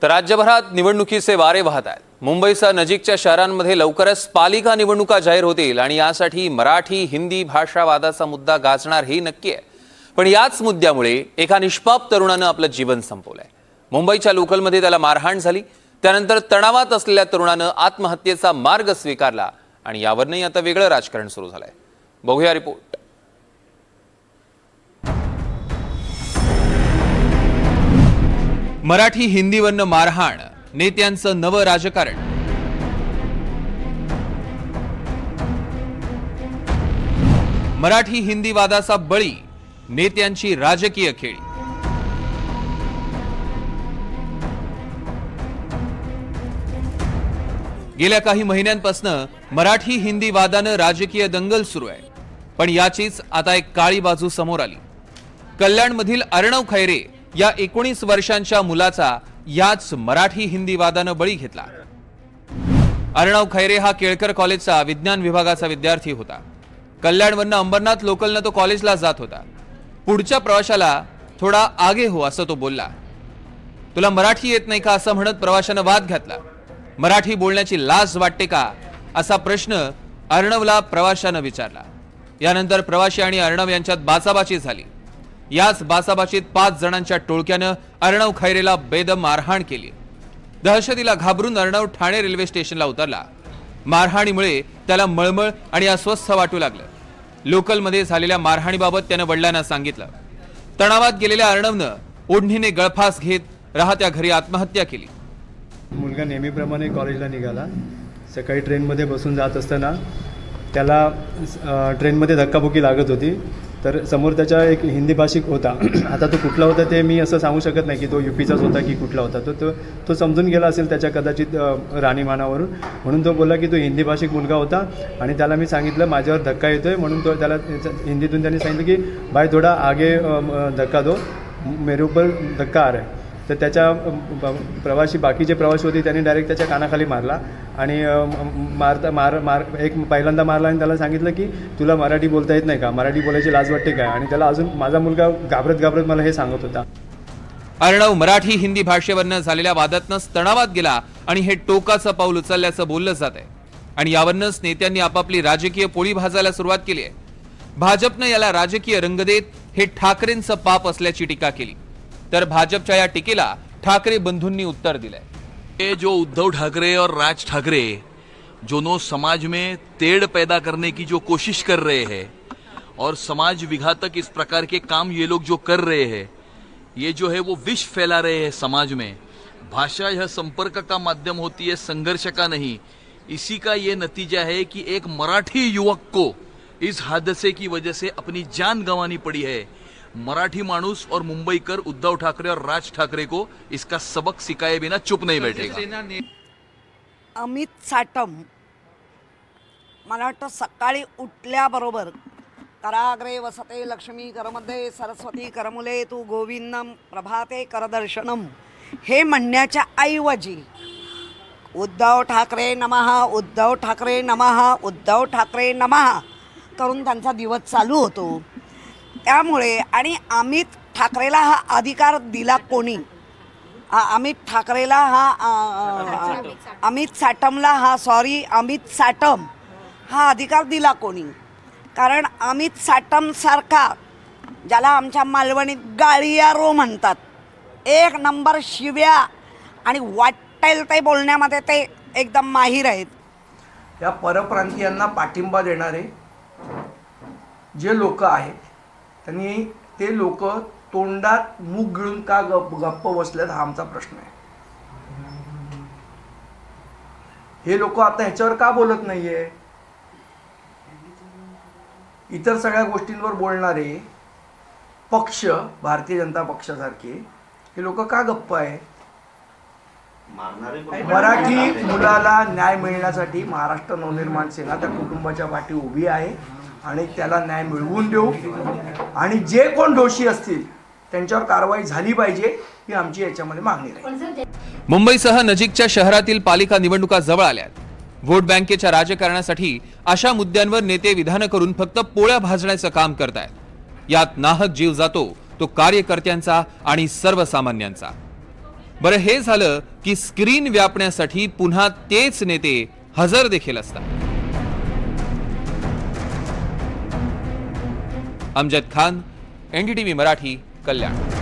तर राज्यभरात निवडणुकीचे वारे वाहत आहेत। मुंबईसह नजीकच्या शहरांमध्ये लवकरच पालिका निवडणुका जाहीर होतील आणि यासाठी मराठी हिंदी भाषा वादाचा मुद्दा गाजणार हे नक्की आहे। पण याच मुद्द्यामुळे एका निष्पाप तरुणाने आपलं जीवन संपवलंय। मुंबईच्या लोकलमध्ये त्याला मारहाण झाली, त्यानंतर तणावात असलेल्या तरुणाने आत्महत्येचा मार्ग स्वीकारला आणि यावरही आता वेगळं राजकारण सुरू झालंय। बघूया रिपोर्ट। मराठी हिंदीवरनं मारहाण, नेत्यांचं नवं राजकारण। मराठी हिंदी वादाचा बळी, नेत्यांची राजकीय खेळी। गेल्या काही महिन्यांपासून मराठी हिंदी वादानं राजकीय दंगल सुरू आहे। पण याचीच आता एक काळी बाजू समोर आली। कल्याणमधील अर्णव खैरे या 19 वर्षांच्या मुलाचा याच मराठी हिंदी वादानं बळी घेतला। अर्णव खैरे हा केळकर कॉलेजचा विज्ञान विभागाचा विद्यार्थी होता। कल्याणवरून अंबरनाथ लोकलनं तो कॉलेजला जात होता। पुढच्या प्रवाशाला थोडा आगे हो असं तो बोलला। तुला मराठी येत नाही का असं म्हणत प्रवाशानं वाद घातला। मराठी बोलण्याची लाज वाटते का असा प्रश्न अर्णवला प्रवाशानं विचारला। यानंतर प्रवाशी आणि अर्णव यांच्यात बाचाबाची झाली। याच बाचाबाचीत 5 जणांच्या टोळक्यानं अर्णव खैरेला बेदम मारहाण केली। दहशतीला घाबरून अर्णव ठाणे रेल्वे स्टेशनला उतरला। मारहाणीमुळे त्याला मळमळ आणि अस्वस्थ वाटू लागलं। लोकलमध्ये झालेल्या मारहाणीबाबत त्यानं वडिलांना सांगितलं। तणावात गेलेल्या अर्णवनं ओढणीने गळफास घेत राहत्या घरी आत्महत्या केली। मुलगा नेहमीप्रमाणे कॉलेजला निघाला। सकाळी ट्रेनमध्ये बसून जात असताना त्याला ट्रेनमध्ये धक्काबुक्की लागत होती। तर समोर त्याचा एक हिंदी भाषिक होता। आता तो कुठला होता ते मी असं सांगू शकत नाही की तो यूपीचाच होता की कुठला होता। तो समजून गेला असेल त्याच्या कदाचित राहणीमानावरून, म्हणून तो बोलला की तो हिंदी भाषिक मुलगा होता। आणि त्याला मी सांगितलं माझ्यावर धक्का येतोय, म्हणून तो त्याला हिंदीतून त्यांनी सांगितलं की भाई थोडा आगे धक्का दो, मेरे ऊपर धक्का आ रहा है। तर त्याच्या प्रवासी बाकीचे प्रवासी होते त्यांनी डायरेक्ट त्याच्या कानाखाली मारला आणि एक पहिल्यांदा मारला आणि त्याला सांगितलं की तुला मराठी बोलता येत नाही का, मराठी बोलायची लाज वाटते काय। आणि त्याला अजून माझा मुलगा घाबरत मला हे सांगत होता। अर्णव मराठी हिंदी भाषेवरनं झालेल्या वादातनंच तणावात गेला आणि हे टोकाचं पाऊल उचलल्याचं बोललं जात आहे। आणि यावरनंच नेत्यांनी आपापली राजकीय पोळी भाजायला सुरुवात केली आहे। भाजपनं याला राजकीय रंग देत हे ठाकरेंचं पाप असल्याची टीका केली। तर भाजपच्या या टीकेला ठाकरे बंधूंनी उत्तर दिलंय। ये जो उद्धव ठाकरे और राज ठाकरे दोनों समाज में तेड़ पैदा करने की जो कोशिश कर रहे हैं और समाज विघातक इस प्रकार के काम ये लोग जो कर रहे हैं, ये जो है वो विष फैला रहे हैं समाज में। भाषा यह संपर्क का माध्यम होती है, संघर्ष का नहीं। इसी का ये नतीजा है कि एक मराठी युवक को इस हादसे की वजह से अपनी जान गंवानी पड़ी है। मराठी मानुस और मुंबईकर उद्धव ठाकरे और राज ठाकरे को इसका सबक सिखाए बिना चुप नहीं बैठेगा। अमित साटम मला वाटतं सकाळी उठल्याबरोबर कराग्रे वसते लक्ष्मी करमध्ये सरस्वती करमुले तू गोविंदम प्रभाते करदर्शनम हे म्हणण्याच्या ऐवजी उद्धव ठाकरे नमः, उद्धव ठाकरे नमः, उद्धव ठाकरे नमः करून त्यांचा दिवस चालू होतो। त्यामुळे आणि अमित ठाकरेला हा अधिकार दिला कोणी? अमित ठाकरेला अमित साटम हा अधिकार दिला कोणी? कारण अमित साटम सारखा ज्याला आमच्या मालवणीत गाळियारो म्हणतात, 1 नंबर शिव्या आणि वाटेल ते बोलण्यामध्ये ते एकदम माहिर आहेत। या परप्रांतीयांना पाठिंबा देणारे जे लोक आहेत त्यांनी ते लोक तोंडात मूग गिळून का गप्प बसलेत हा आमचा प्रश्न आहे। हे लोक आता ह्याच्यावर का बोलत नाहीये? इतर सगळ्या गोष्टींवर बोलणारे पक्ष, भारतीय जनता पक्षासारखे हे लोक का गप्प आहे? मराठी मुलाला न्याय मिळण्यासाठी महाराष्ट्र नवनिर्माण सेना त्या कुटुंबाच्या पाठी उभी आहे आणि त्याला न्याय मिळवून देऊ आणि जे कोण दोषी असतील त्यांच्यावर कारवाई झाली पाहिजे ही आमची याच्यामध्ये मागणी आहे। मुंबईसह नजीकच्या शहरातील पालिका निवडणुका जवळ आल्यात। वोट बँकेच्या राजकारणासाठी अशा मुद्द्यांवर नेते विधान करून फक्त पोळ्या भाजण्याचं काम करतायत। यात नाहक जीव जातो तो कार्यकर्त्यांचा आणि सर्वसामान्यांचा। बरं, हे झालं की स्क्रीन व्यापण्यासाठी पुन्हा तेच नेते हजर देखील असतात. अमजद खान, NDTV मराठी, कल्याण.